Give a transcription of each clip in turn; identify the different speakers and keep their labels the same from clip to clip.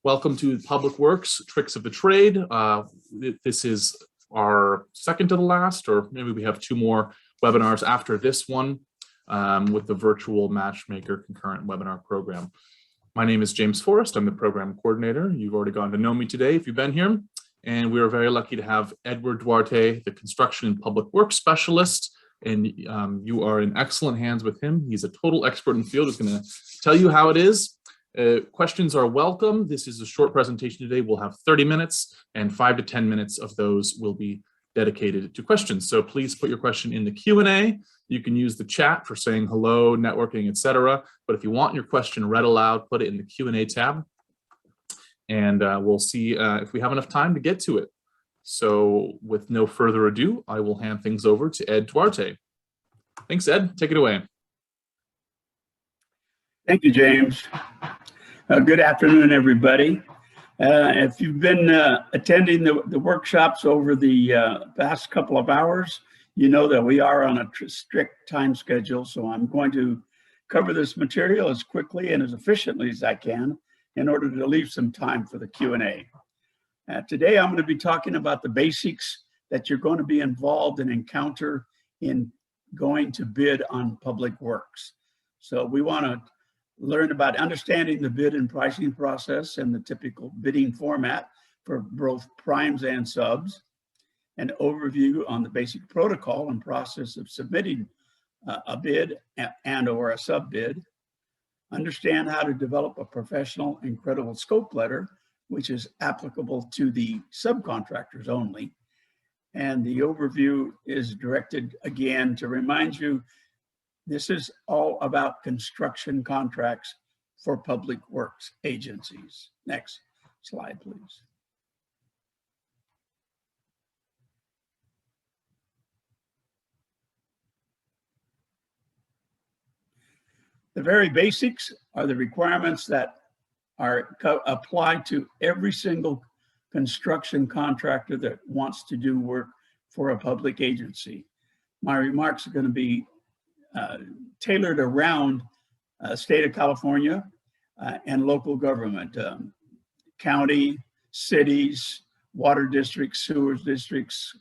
Speaker 1: Welcome to Public Works Tricks of the Trade. This is our second to the last, or maybe we have two more webinars after this one with the virtual Matchmaker concurrent webinar program. My name is James Forrest. I'm the program coordinator. You've already gotten to know me today if you've been here. And we are very lucky to have Edward Duarte, the construction and public works specialist. And you are in excellent hands with him. He's a total expert in the field. He's going to tell you how it is. Questions are welcome. This is a short presentation today. We'll have 30 minutes and 5 to 10 minutes of those will be dedicated to questions. So please put your question in the Q&A. You can use the chat for saying hello, networking, etc. But if you want your question read aloud, put it in the Q&A tab. And we'll see if we have enough time to get to it. So with no further ado, I will hand things over to Ed Duarte. Thanks, Ed. Take it away.
Speaker 2: Thank you, James. Good afternoon, everybody. If you've been attending the workshops over the past couple of hours, you know that we are on a strict time schedule. So I'm going to cover this material as quickly and as efficiently as I can in order to leave some time for the Q&A. Today, I'm going to be talking about the basics that you're going to be involved and encounter in going to bid on public works. So we want to learn about understanding the bid and pricing process and the typical bidding format for both primes and subs, an overview on the basic protocol and process of submitting a bid and or a sub bid, understand how to develop a professional and credible scope letter, which is applicable to the subcontractors only. And the overview is directed again to remind you this is all about construction contracts for public works agencies. Next slide, please. The very basics are the requirements that are applied to every single construction contractor that wants to do work for a public agency. My remarks are going to be tailored around state of California and local government, county, cities, water districts, sewers districts,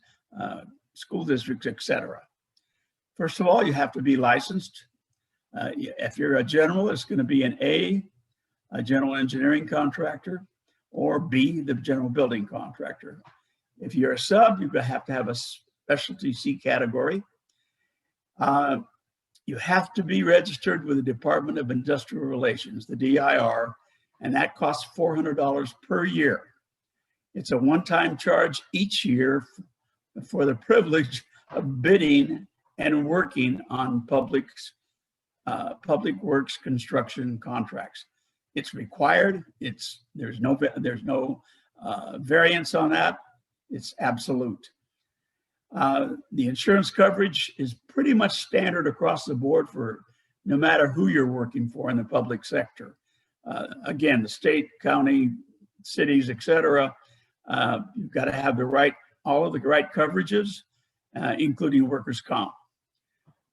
Speaker 2: school districts, etc. First of all, you have to be licensed. If you're a general, it's going to be an A general engineering contractor, or B, the general building contractor. If you're a sub, you have to have a specialty C category. You have to be registered with the Department of Industrial Relations, the DIR, and that costs $400 per year. It's a one-time charge each year for the privilege of bidding and working on public works construction contracts. It's required. There's no variance on that. It's absolute. The insurance coverage is pretty much standard across the board for no matter who you're working for in the public sector. Again, the state, county, cities, etc. You've got to have all of the right coverages, including workers' comp.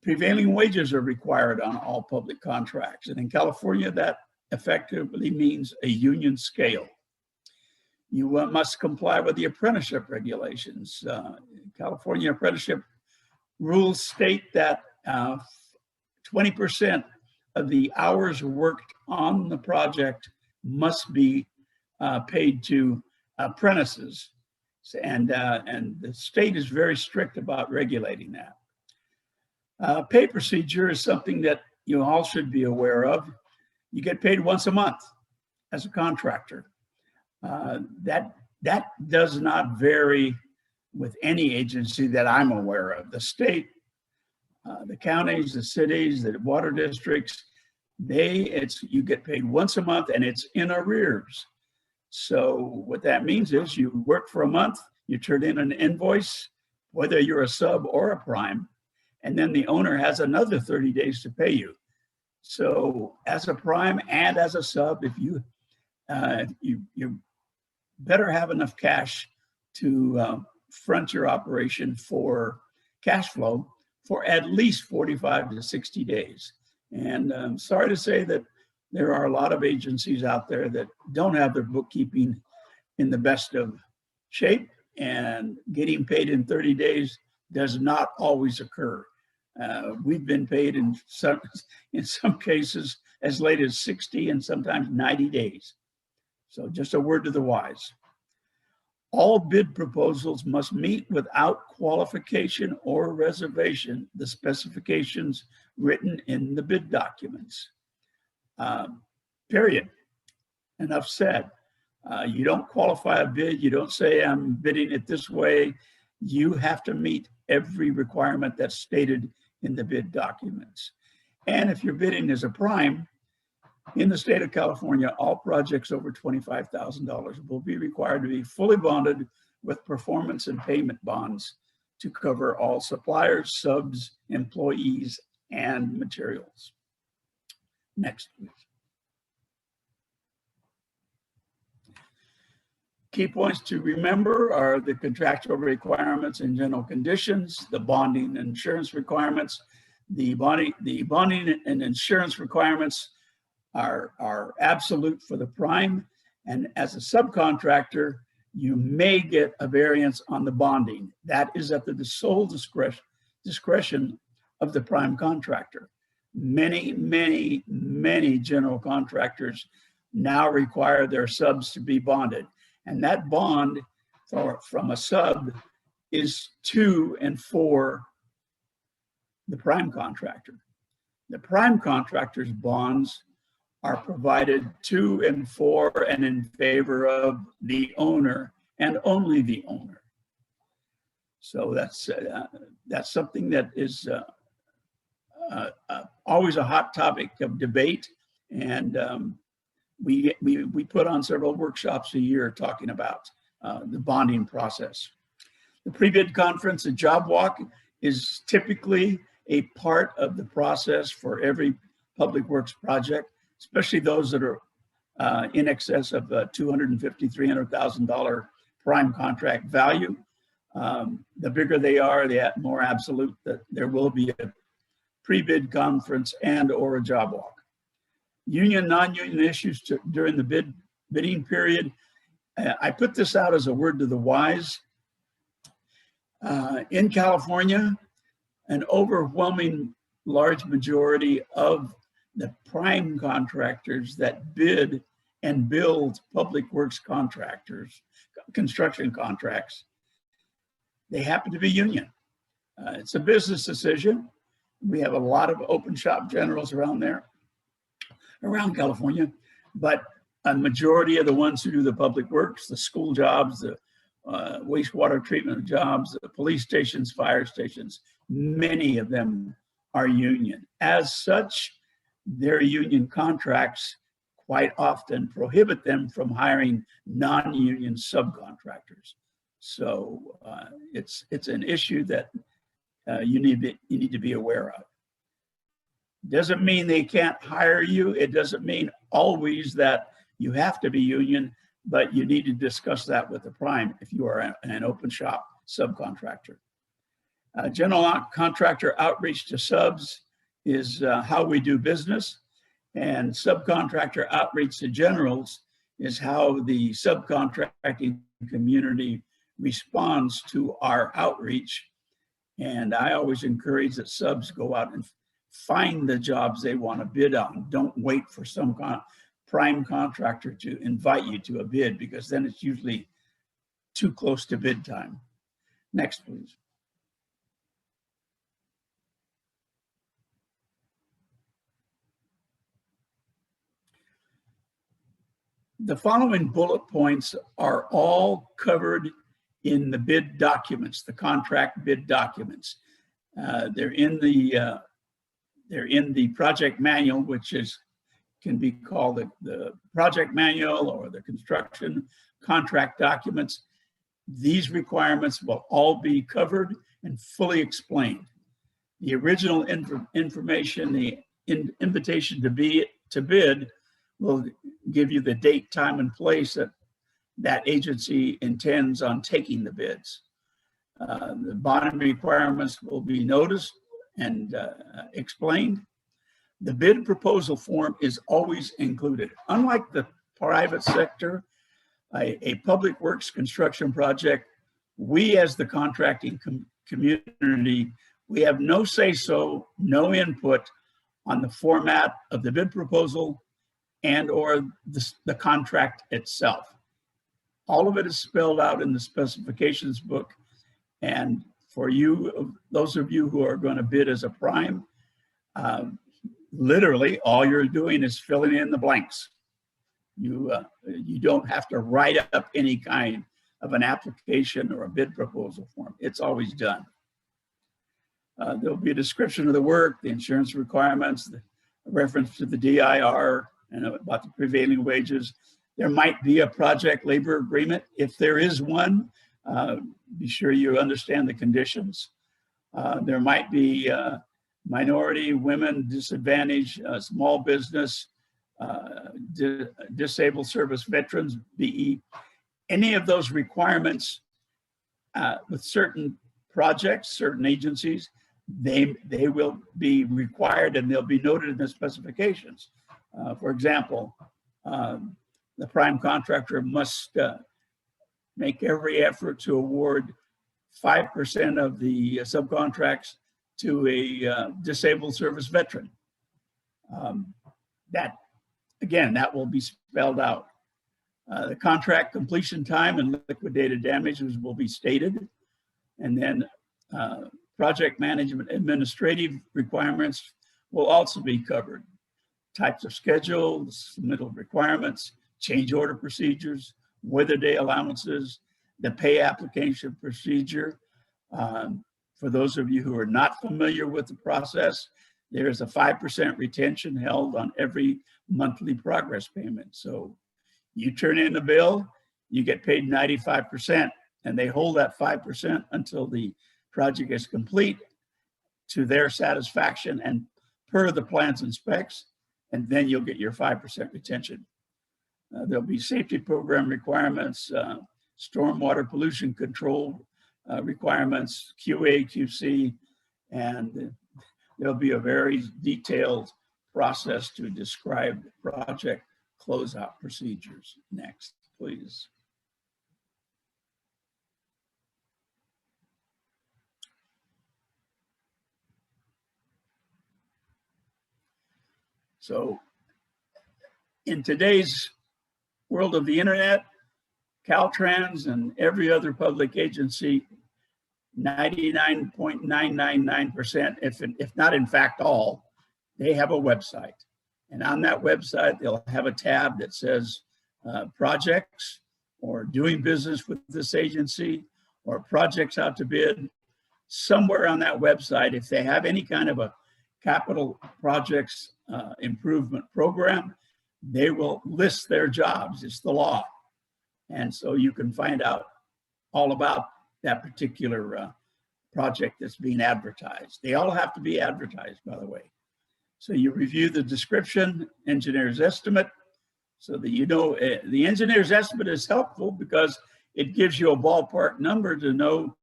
Speaker 2: Prevailing wages are required on all public contracts, and in California, that effectively means a union scale. You must comply with the apprenticeship regulations. California apprenticeship rules state that 20% of the hours worked on the project must be paid to apprentices. And the state is very strict about regulating that. Pay procedure is something that you all should be aware of. You get paid once a month as a contractor. That does not vary with any agency that I'm aware of. The state, the counties, the cities, the water districts, you get paid once a month and it's in arrears. So what that means is you work for a month, you turn in an invoice, whether you're a sub or a prime, and then the owner has another 30 days to pay you. So as a prime and as a sub, if you better have enough cash to front your operation for cash flow for at least 45 to 60 days. And I'm sorry to say that there are a lot of agencies out there that don't have their bookkeeping in the best of shape, and getting paid in 30 days does not always occur. We've been paid in some cases as late as 60 and sometimes 90 days. So just a word to the wise. All bid proposals must meet without qualification or reservation the specifications written in the bid documents. Period. Enough said. You don't qualify a bid. You don't say, I'm bidding it this way. You have to meet every requirement that's stated in the bid documents. And if you're bidding as a prime, in the state of California, all projects over $25,000 will be required to be fully bonded with performance and payment bonds to cover all suppliers, subs, employees, and materials. Next, please. Key points to remember are the contractual requirements and general conditions, the bonding and insurance requirements. The bonding and insurance requirements are absolute for the prime, and as a subcontractor, you may get a variance on the bonding. That is at the sole discretion of the prime contractor. Many general contractors now require their subs to be bonded. And that bond from a sub is to and for the prime contractor. The prime contractor's bonds are provided to and for and in favor of the owner and only the owner. So that's something that is always a hot topic of debate, and we put on several workshops a year talking about the bonding process. The pre-bid conference and job walk is typically a part of the process for every public works project, especially those that are in excess of $250,000, $300,000 prime contract value. The bigger they are, the more absolute that there will be a pre-bid conference and or a job walk. Union, non-union issues during the bidding period. I put this out as a word to the wise. In California, an overwhelming large majority of the prime contractors that bid and build public works contractors, construction contracts, they happen to be union. It's a business decision. We have a lot of open shop generals around California, but a majority of the ones who do the public works, the school jobs, the wastewater treatment jobs, the police stations, fire stations, many of them are union. As such, their union contracts quite often prohibit them from hiring non-union subcontractors. So it's an issue that you need to be aware of. Doesn't mean they can't hire you. It doesn't mean always that you have to be union, but you need to discuss that with the prime if you are an open shop subcontractor. General contractor outreach to subs is how we do business, and subcontractor outreach to generals is how the subcontracting community responds to our outreach. And I always encourage that subs go out and find the jobs they want to bid on. Don't wait for some prime contractor to invite you to a bid, because then it's usually too close to bid time. Next, please. The following bullet points are all covered in the bid documents, the contract bid documents. They're in the project manual, which can be called the project manual or the construction contract documents. These requirements will all be covered and fully explained. The original information, the invitation to bid, will give you the date, time, and place that agency intends on taking the bids. The bonding requirements will be noticed and explained. The bid proposal form is always included. Unlike the private sector, a public works construction project, we as the contracting community, we have no say-so, no input on the format of the bid proposal and or the contract itself. All of it is spelled out in the specifications book. And for you, those of you who are going to bid as a prime, literally all you're doing is filling in the blanks. You don't have to write up any kind of an application or a bid proposal form. It's always done. There'll be a description of the work, the insurance requirements, the reference to the DIR, and about the prevailing wages. There might be a project labor agreement. If there is one, be sure you understand the conditions. There might be minority, women, disadvantaged, small business, disabled service veterans, BE. Any of those requirements with certain projects, certain agencies, they will be required and they'll be noted in the specifications. For example, the prime contractor must make every effort to award 5% of the subcontracts to a disabled service veteran. That will be spelled out. The contract completion time and liquidated damages will be stated. And then project management administrative requirements will also be covered. Types of schedules, submittal requirements, change order procedures, weather day allowances, the pay application procedure. For those of you who are not familiar with the process, there is a 5% retention held on every monthly progress payment. So you turn in the bill, you get paid 95%, and they hold that 5% until the project is complete to their satisfaction and per the plans and specs, and then you'll get your 5% retention. There'll be safety program requirements, stormwater pollution control requirements, QA, QC, and there'll be a very detailed process to describe the project closeout procedures. Next, please. So in today's world of the internet, Caltrans and every other public agency, 99.999%, if not in fact all, they have a website. And on that website, they'll have a tab that says projects or doing business with this agency or projects out to bid. Somewhere on that website, if they have any kind of a capital projects improvement program, they will list their jobs. It's the law. And so you can find out all about that particular project that's being advertised. They all have to be advertised, by the way. So you review the description, engineer's estimate, so that you know the engineer's estimate is helpful because it gives you a ballpark number to know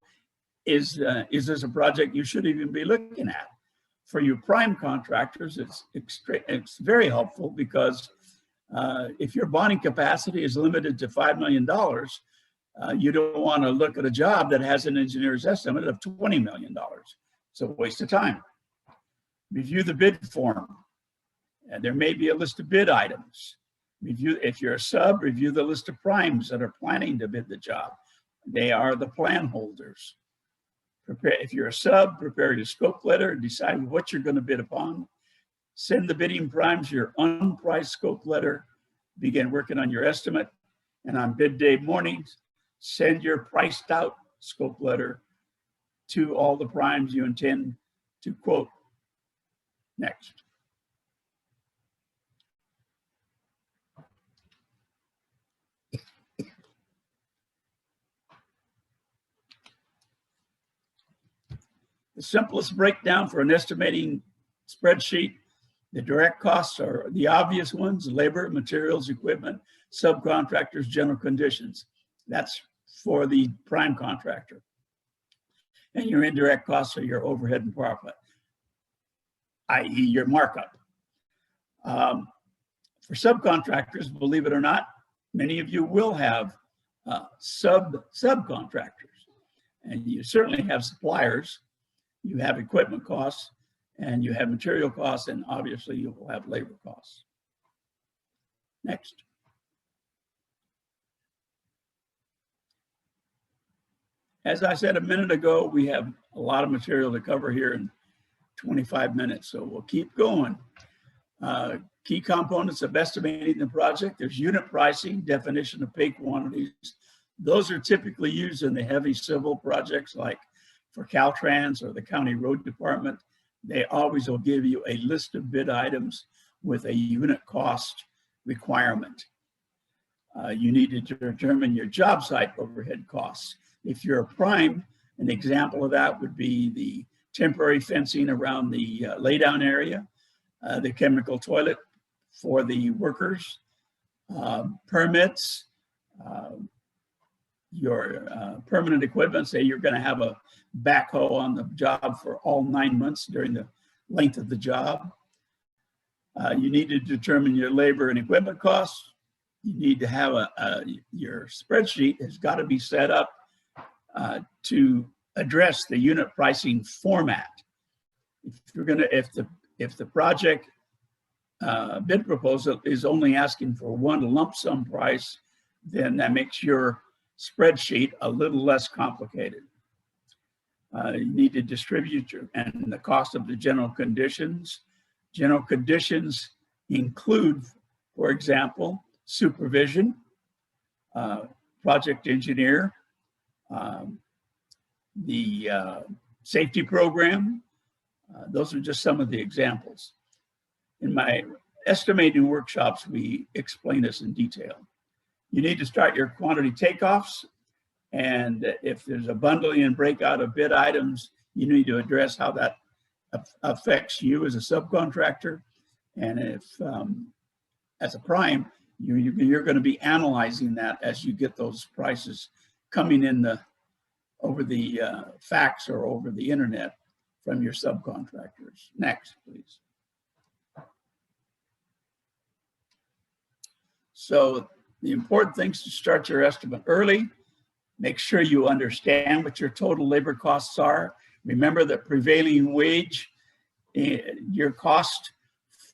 Speaker 2: is this a project you should even be looking at. For you prime contractors, it's very helpful because if your bonding capacity is limited to $5 million, you don't want to look at a job that has an engineer's estimate of $20 million. It's a waste of time. Review the bid form. And there may be a list of bid items. Review, if you're a sub, review the list of primes that are planning to bid the job. They are the plan holders. Prepare, if you're a sub, prepare your scope letter, decide what you're going to bid upon. Send the bidding primes your unpriced scope letter, begin working on your estimate, and on bid day mornings, send your priced out scope letter to all the primes you intend to quote. Next. The simplest breakdown for an estimating spreadsheet, the direct costs are the obvious ones: labor, materials, equipment, subcontractors, general conditions. That's for the prime contractor. And your indirect costs are your overhead and profit, i.e. your markup. For subcontractors, believe it or not, many of you will have subcontractors, and you certainly have suppliers, you have equipment costs, and you have material costs, and obviously you will have labor costs. Next. As I said a minute ago, we have a lot of material to cover here in 25 minutes, so we'll keep going. Key components of estimating the project: there's unit pricing, definition of pay quantities. Those are typically used in the heavy civil projects like for Caltrans or the county road department. They always will give you a list of bid items with a unit cost requirement. You need to determine your job site overhead costs. If you're a prime, an example of that would be the temporary fencing around the laydown area, the chemical toilet for the workers, permits, your permanent equipment. Say you're going to have a backhoe on the job for all 9 months during the length of the job. You need to determine your labor and equipment costs. You need to have your spreadsheet has got to be set up to address the unit pricing format. If the project bid proposal is only asking for one lump sum price, then that makes your spreadsheet a little less complicated. You need to distribute and the cost of the general conditions. General conditions include, for example, supervision, project engineer, the safety program. Those are just some of the examples. In my estimating workshops, we explain this in detail. You need to start your quantity takeoffs, and if there's a bundling and breakout of bid items, you need to address how that affects you as a subcontractor. And if, as a prime, you're going to be analyzing that as you get those prices coming in over the fax or over the internet from your subcontractors. Next, please. So the important things to start your estimate early. Make sure you understand what your total labor costs are. Remember that prevailing wage, your cost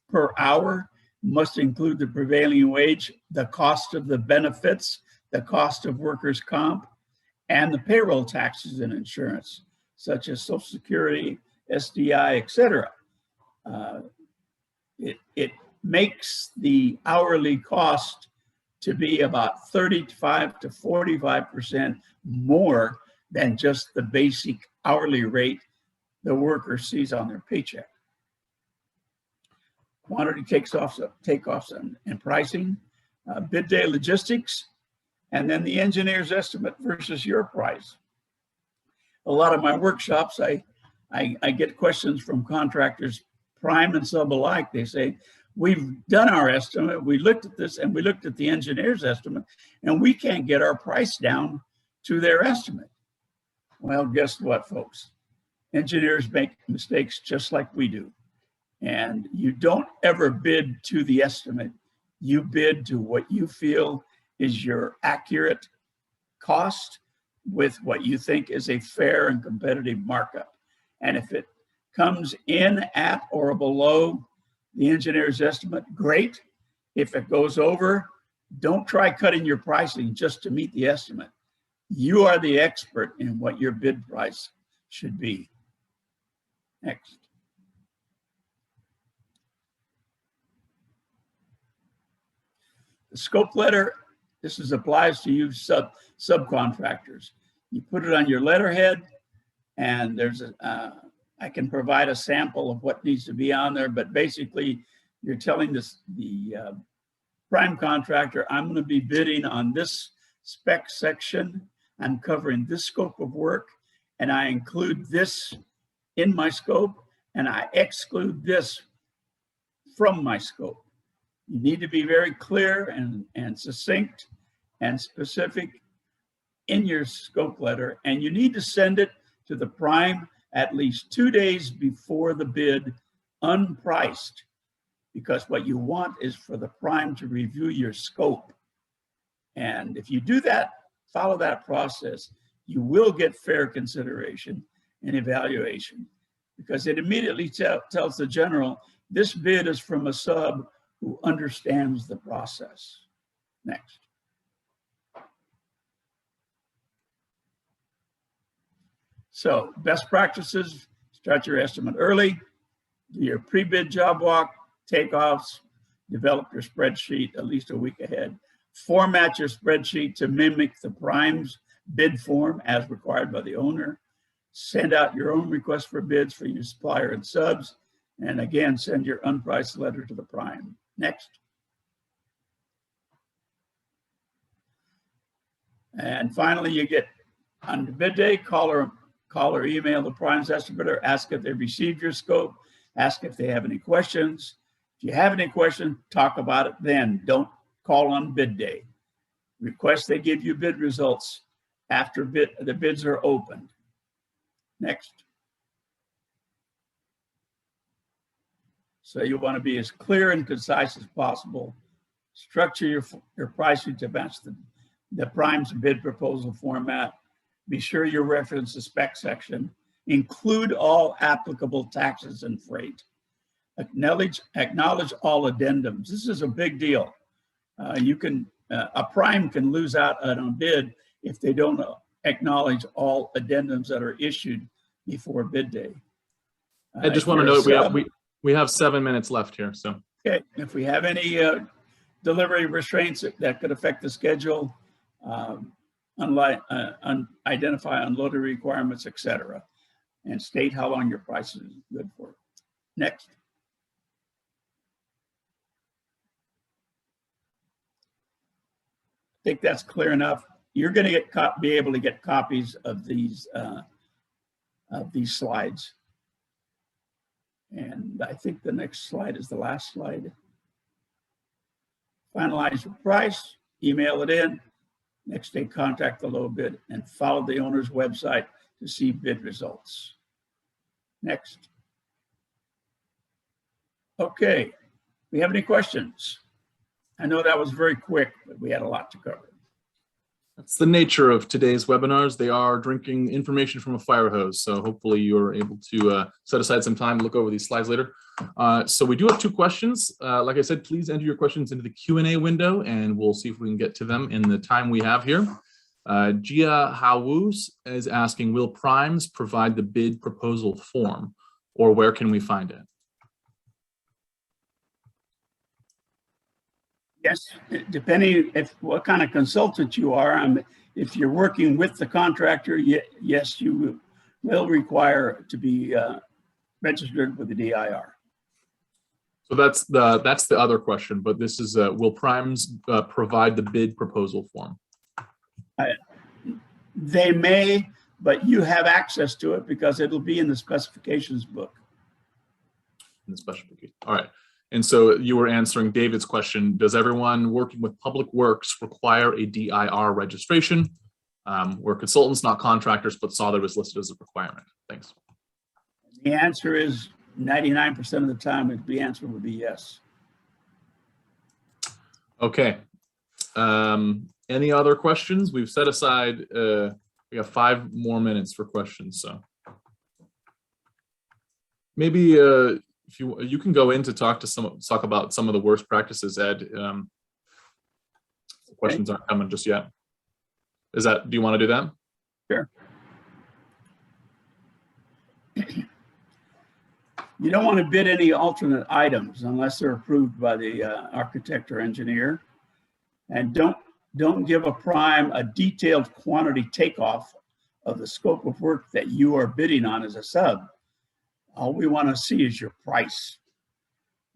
Speaker 2: per hour must include the prevailing wage, the cost of the benefits, the cost of workers' comp, and the payroll taxes and insurance, such as Social Security, SDI, etc. It makes the hourly cost to be about 35 to 45% more than just the basic hourly rate the worker sees on their paycheck. Quantity takeoffs and pricing, bid day logistics, and then the engineer's estimate versus your price. A lot of my workshops, I get questions from contractors, prime and sub alike. They say, we've done our estimate, we looked at this, and we looked at the engineer's estimate, and we can't get our price down to their estimate. Well, guess what, folks? Engineers make mistakes just like we do. And you don't ever bid to the estimate. You bid to what you feel is your accurate cost with what you think is a fair and competitive markup. And if it comes in at or below the engineer's estimate, great. If it goes over, don't try cutting your pricing just to meet the estimate. You are the expert in what your bid price should be. Next. The scope letter, applies to you subcontractors. You put it on your letterhead, and I can provide a sample of what needs to be on there, but basically you're telling the prime contractor, I'm going to be bidding on this spec section, I'm covering this scope of work, and I include this in my scope, and I exclude this from my scope. You need to be very clear and succinct and specific in your scope letter, and you need to send it to the prime at least 2 days before the bid, unpriced. because what you want is for the prime to review your scope. And if you do that, follow that process, you will get fair consideration and evaluation, because it immediately tells the general, this bid is from a sub who understands the process. Next. So best practices, start your estimate early, do your pre-bid job walk, takeoffs, develop your spreadsheet at least a week ahead. Format your spreadsheet to mimic the prime's bid form as required by the owner. Send out your own request for bids for your supplier and subs. And again, send your unpriced letter to the prime. Next. And finally, you get on the bid day, call or email the prime's estimator, ask if they received your scope, ask if they have any questions. If you have any questions, talk about it then. Don't call on bid day. Request they give you bid results after the bids are opened. Next. So you want to be as clear and concise as possible. Structure your pricing to match the prime's bid proposal format. Be sure you reference the spec section. Include all applicable taxes and freight. Acknowledge all addendums. This is a big deal. A prime can lose out on a bid if they don't acknowledge all addendums that are issued before bid day.
Speaker 1: I just want to note we have 7 minutes left here. So
Speaker 2: okay, if we have any delivery restraints that could affect the schedule, identify unloaded requirements, etc., and state how long your price is good for. Next. I think that's clear enough. You're going to be able to get copies of these slides. And I think the next slide is the last slide. Finalize your price, email it in. Next day, contact the low bid and follow the owner's website to see bid results. Next. Okay, we have any questions? I know that was very quick, but we had a lot to cover.
Speaker 1: That's the nature of today's webinars. They are drinking information from a fire hose. So hopefully you're able to set aside some time to look over these slides later. So we do have 2 questions. Like I said, please enter your questions into the Q&A window and we'll see if we can get to them in the time we have here. Gia Hawus is asking, will primes provide the bid proposal form or where can we find it?
Speaker 2: Yes, depending what kind of consultant you are. If you're working with the contractor, yes, you will require to be registered with the DIR.
Speaker 1: So that's the other question, but this is will primes provide the bid proposal form?
Speaker 2: They may, but you have access to it because it'll be in the specifications book.
Speaker 1: In the specification. All right. And so you were answering David's question, does everyone working with public works require a DIR registration? We're consultants, not contractors, but saw that it was listed as a requirement. Thanks.
Speaker 2: The answer is 99% of the time, the answer would be yes.
Speaker 1: Okay. Any other questions? We've set aside, we have 5 more minutes for questions. So maybe if you can go in to talk about some of the worst practices, Ed. Questions aren't coming just yet. Do you want to do that?
Speaker 2: Sure. You don't want to bid any alternate items unless they're approved by the architect or engineer. And don't give a prime a detailed quantity takeoff of the scope of work that you are bidding on as a sub. All we want to see is your price.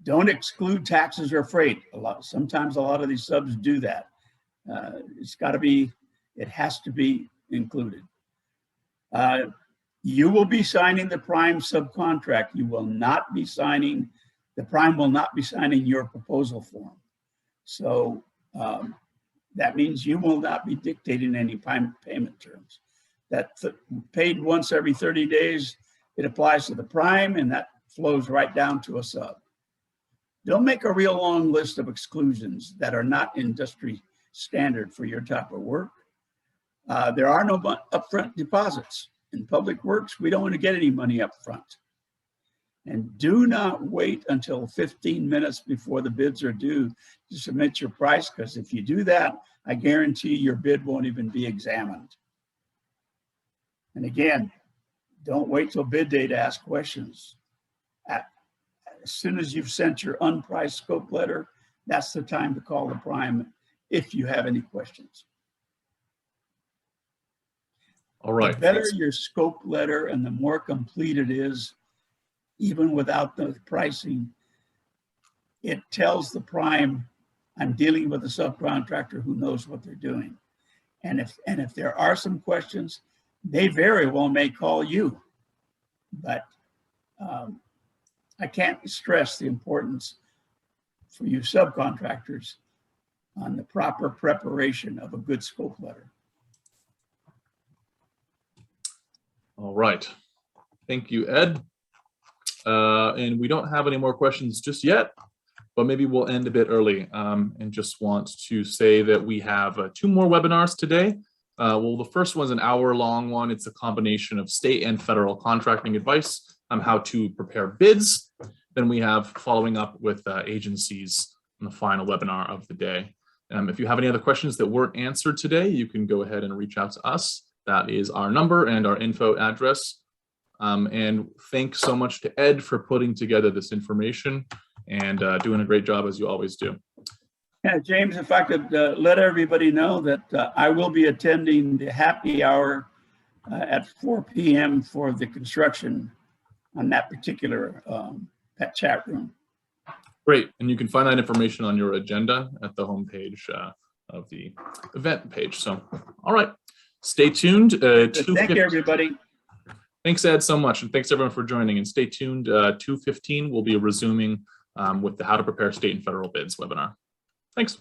Speaker 2: Don't exclude taxes or freight. Sometimes a lot of these subs do that. It has to be included. You will be signing the prime subcontract. The prime will not be signing your proposal form. So that means you will not be dictating any payment terms. That's paid once every 30 days. It applies to the prime and that flows right down to a sub. Don't make a real long list of exclusions that are not industry standard for your type of work. There are no upfront deposits. In public works, we don't want to get any money up front. And do not wait until 15 minutes before the bids are due to submit your price, because if you do that, I guarantee your bid won't even be examined. And again, don't wait till bid day to ask questions. As soon as you've sent your unpriced scope letter, that's the time to call the prime if you have any questions.
Speaker 1: All right.
Speaker 2: The better your scope letter and the more complete it is, even without the pricing, it tells the prime, I'm dealing with a subcontractor who knows what they're doing. And if there are some questions, they very well may call you. But I can't stress the importance for you subcontractors on the proper preparation of a good scope letter.
Speaker 1: All right. Thank you, Ed. And we don't have any more questions just yet, but maybe we'll end a bit early, and just want to say that we have 2 more webinars today. Well, the first one's an hour-long one. It's a combination of state and federal contracting advice on how to prepare bids. Then we have following up with agencies in the final webinar of the day. If you have any other questions that weren't answered today, you can go ahead and reach out to us. That is our number and our info address. And thanks so much to Ed for putting together this information and doing a great job as you always do.
Speaker 2: Yeah, James, if I could let everybody know that I will be attending the happy hour at 4 p.m. for the construction on that particular that chat room.
Speaker 1: Great, and you can find that information on your agenda at the homepage of the event page. So, all right, stay tuned.
Speaker 2: Thank you, everybody.
Speaker 1: Thanks, Ed, so much, and thanks everyone for joining. And stay tuned. 2:15, we'll be resuming with the How to Prepare State and Federal Bids webinar. Thanks.